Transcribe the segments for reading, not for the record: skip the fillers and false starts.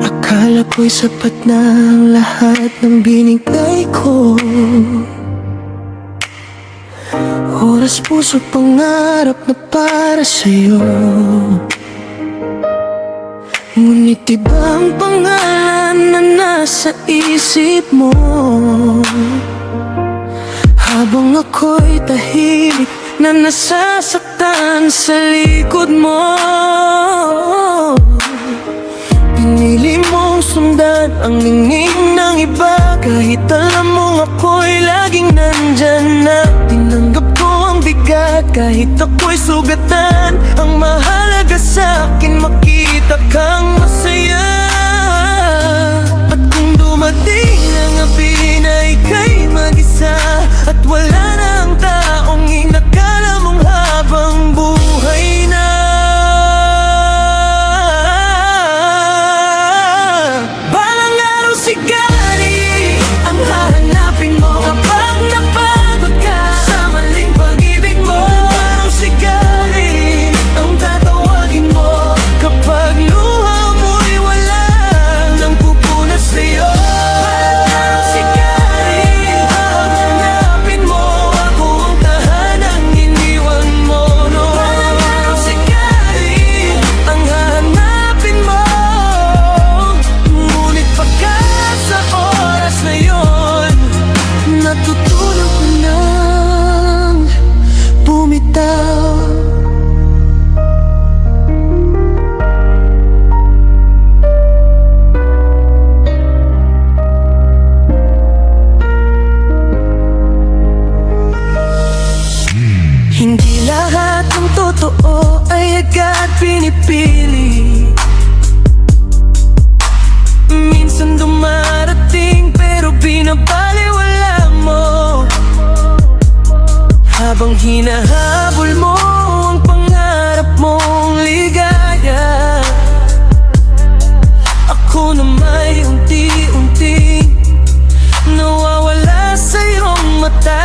Akala ko'y sapat na ang lahat ng binigay ko. Oras, puso't pangarap na para sa'yo. Ngunit iba ang pangalan na nasa isip mo. Habang ako'y tahimik na nasasaktan sa likod mo. Pinili mong sundan ang ningning ng iba, kahit alam mong ako'y laging nandyan na. Tinanggap ko ang bigat kahit ako'y sugatan. Ang mahalaga sa'kin makita kang masaya. At kung dumating ang gabi na ika'y mag-isa, at wala na ang taong inakala mong habang buhay na. Balang araw sigari ang hahanapin mo kapag napagod ka sa maling pag-ibig mo. Balang araw sigari ang tatawagin mo kapag luha mo'y wala nang pupunas sa'yo. Balang araw sigari ang hanapin mo, ako ang tahanang iniwan mo. No, balang araw sigari ang hahanapin mo. Ngunit pagkat sa oras na yun, natutunan ko nang bumitaw. Hindi lahat ng totoo ay agad pinipili. Minsan dumarating pero binabaliwala mo. Habang hinahabol mo ang pangarap mong ligaya, ako na may unti-unti nawawala sa iyong mata.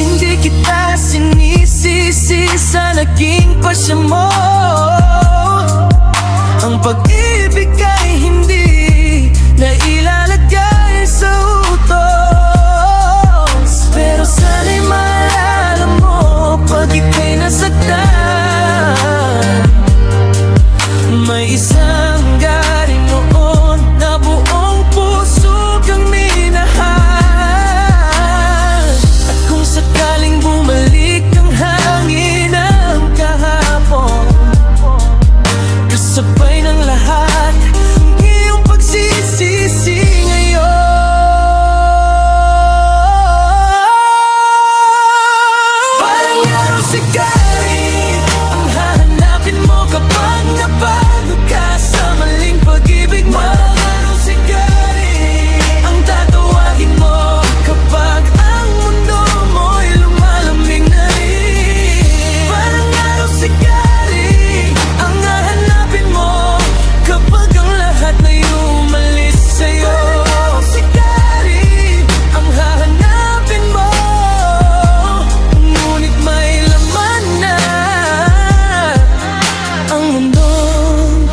Hindi kita sinisisi sa naging pasya mo. Ang pag-ibig ay hindi na ilalagay sa utos. Pero sana'y maalala mo pag ika'y nasaktan, may isang gari noon na buong puso kang minahal. At kung sakaling bumalik ang hangin ng kahapon, kasabay ng lahat ang iyong pagsisisi ngayon. Parang araw sigari ang hahanapin mo kapag napagod ka sa maling pag-ibig mo. Parang araw sigari ang tatawagin mo kapag ang mundo mo'y lumalamig na rin. Parang araw sigari ang hahanapin mo kapag ang lahat na'y umalis sa'yo. Parang araw sigari ang hahanapin mo, ngunit may laman na ang mundong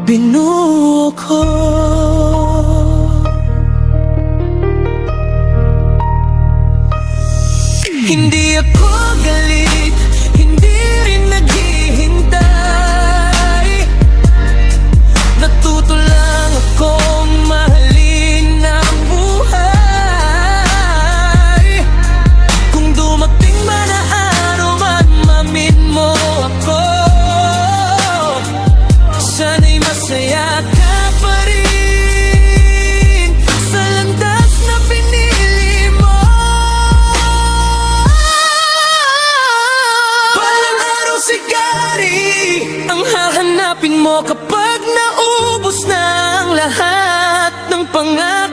binuo ko. Hindi ako galit, hindi rin naghihintay. Natuto lang akong mahalin ang buhay. Kung dumating man na araw man mamin mo ako, sana'y masaya ka pa rin sa landas na pinili mo. Balang araw sigari ang hahanapin mo kapag naubos na ang lahat ng pangako.